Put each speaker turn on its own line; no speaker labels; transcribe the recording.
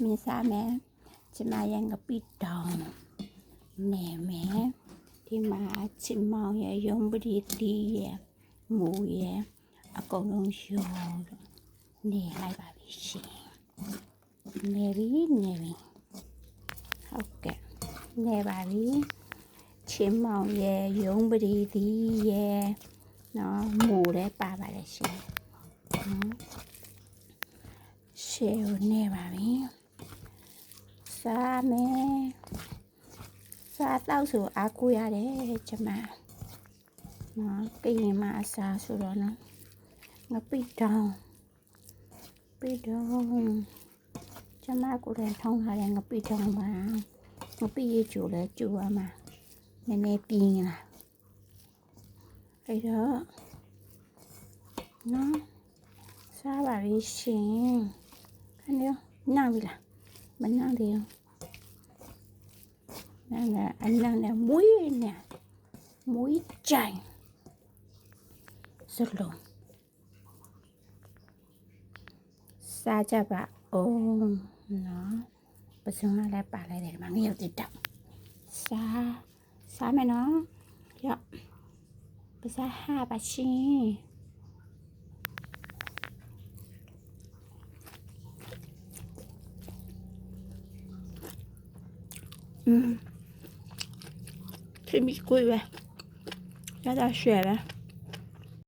面啥咩？今嘛养个壁咚，奶咩？ဒီမှာချင်မောင်ရဲ့ရုံးပတိတီးရဲ့မူရဲ့အကုန်လုံးရောနေလိုက်ပါပြီရှင်နေပြီဟုတ်ကဲ့နေပါပြီချင်မောင်ရဲ့ရုံးပတိတီးရဲ့နော်မူလည်းပါပါတယ်ရှင်ရှေ့ကိုနေပါပြီစားမယ်စားတော့ဆိုအားကိုးရတယ်ကျမနော်ကရင်မအစားဆိုတော့နော်ငပိတောင်းကျမကိုယ်တိုင်ထောင်းထားတဲ့ငပိတောင်းပါငပိရေကျိုလဲကျိုရမှာနည်းနည်းပြင်းလာအဲ့တော့နော်စားပါပြီရှင်ခဏနားပြီလားမနားသေးဘူးအနံနဲ့မွေးနဲ့မွေးကြိုင်စလုံးစားကြပါအောင်နော်ပစုံကလည်းပါလိုက်တယ်မငရုတ်တက်စားမယ်နော်ရော့ပစားဟာပါရှင်这米贵呗，加点血呗。